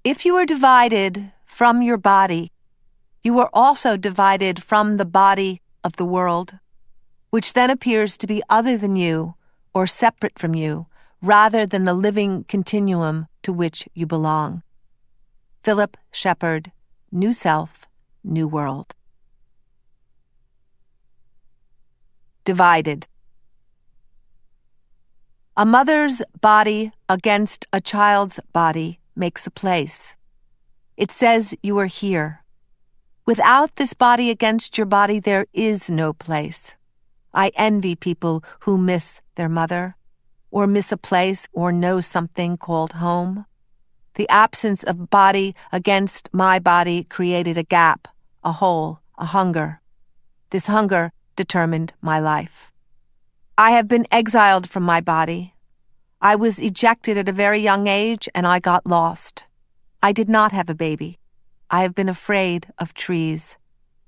If you are divided from your body, you are also divided from the body of the world, which then appears to be other than you or separate from you, rather than the living continuum to which you belong. Philip Shepard, New Self, New World. Divided. A mother's body against a child's body makes a place. It says you are here. Without this body against your body, there is no place. I envy people who miss their mother, or miss a place, or know something called home. The absence of body against my body created a gap, a hole, a hunger. This hunger determined my life. I have been exiled from my body. I was ejected at a very young age, and I got lost. I did not have a baby. I have been afraid of trees.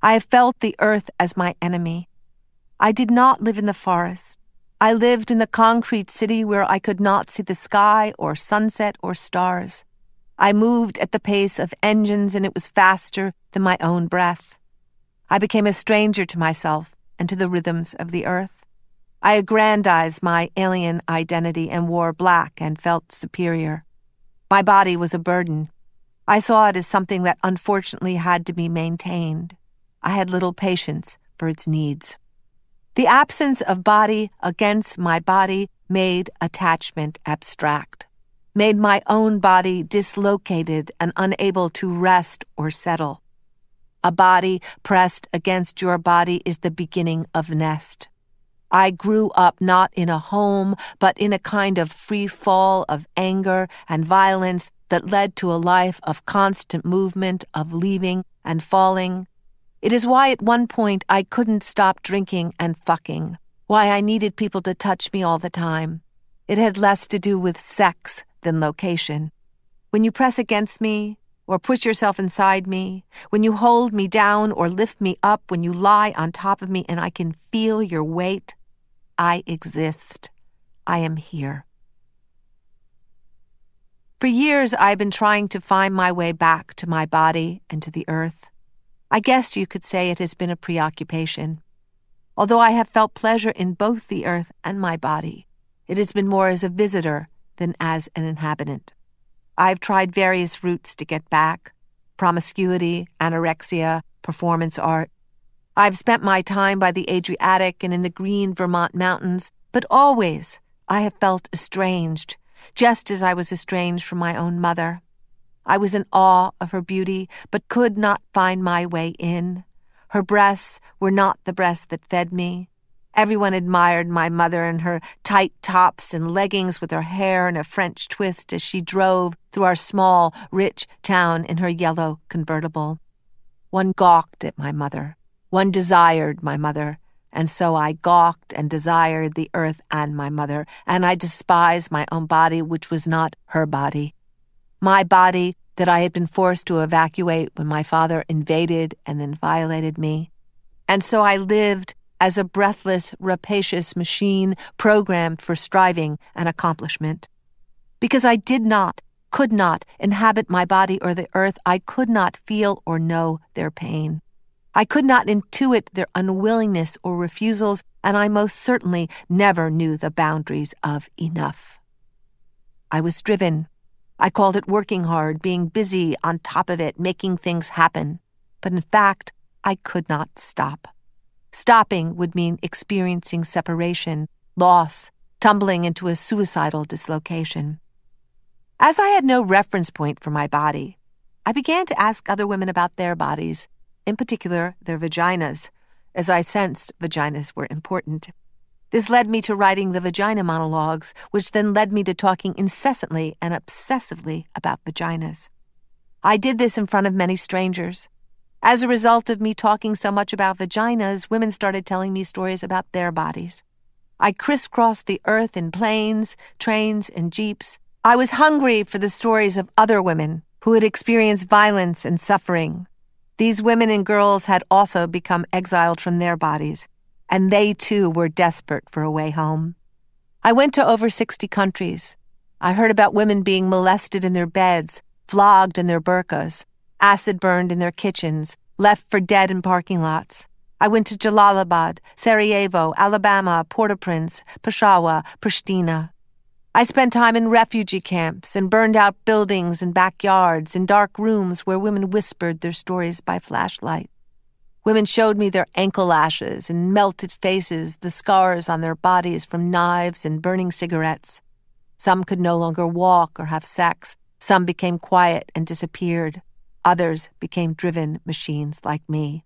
I have felt the earth as my enemy. I did not live in the forest. I lived in the concrete city where I could not see the sky or sunset or stars. I moved at the pace of engines, and it was faster than my own breath. I became a stranger to myself and to the rhythms of the earth. I aggrandized my alien identity and wore black and felt superior. My body was a burden. I saw it as something that unfortunately had to be maintained. I had little patience for its needs. The absence of body against my body made attachment abstract, made my own body dislocated and unable to rest or settle. A body pressed against your body is the beginning of nest. I grew up not in a home, but in a kind of free fall of anger and violence that led to a life of constant movement, of leaving and falling. It is why at one point I couldn't stop drinking and fucking, why I needed people to touch me all the time. It had less to do with sex than location. When you press against me, or push yourself inside me, when you hold me down or lift me up, when you lie on top of me and I can feel your weight, I exist. I am here. For years, I've been trying to find my way back to my body and to the earth. I guess you could say it has been a preoccupation. Although I have felt pleasure in both the earth and my body, it has been more as a visitor than as an inhabitant. I've tried various routes to get back: promiscuity, anorexia, performance art. I've spent my time by the Adriatic and in the green Vermont mountains, but always I have felt estranged, just as I was estranged from my own mother. I was in awe of her beauty, but could not find my way in. Her breasts were not the breasts that fed me. Everyone admired my mother in her tight tops and leggings with her hair in a French twist as she drove through our small, rich town in her yellow convertible. One gawked at my mother. One desired my mother, and so I gawked and desired the earth and my mother, and I despised my own body, which was not her body. My body that I had been forced to evacuate when my father invaded and then violated me. And so I lived as a breathless, rapacious machine programmed for striving and accomplishment. Because I could not inhabit my body or the earth, I could not feel or know their pain. I could not intuit their unwillingness or refusals, and I most certainly never knew the boundaries of enough. I was driven. I called it working hard, being busy on top of it, making things happen. But in fact, I could not stop. Stopping would mean experiencing separation, loss, tumbling into a suicidal dislocation. As I had no reference point for my body, I began to ask other women about their bodies, in particular their vaginas, as I sensed vaginas were important. This led me to writing the vagina monologues, which then led me to talking incessantly and obsessively about vaginas. I did this in front of many strangers. As a result of me talking so much about vaginas, women started telling me stories about their bodies. I crisscrossed the earth in planes, trains, and jeeps. I was hungry for the stories of other women who had experienced violence and suffering. These women and girls had also become exiled from their bodies, and they too were desperate for a way home. I went to over 60 countries. I heard about women being molested in their beds, flogged in their burqas, acid burned in their kitchens, left for dead in parking lots. I went to Jalalabad, Sarajevo, Alabama, Port-au-Prince, Peshawar, Pristina. I spent time in refugee camps and burned out buildings and backyards, in dark rooms where women whispered their stories by flashlight. Women showed me their ankle lashes and melted faces, the scars on their bodies from knives and burning cigarettes. Some could no longer walk or have sex. Some became quiet and disappeared. Others became driven machines like me.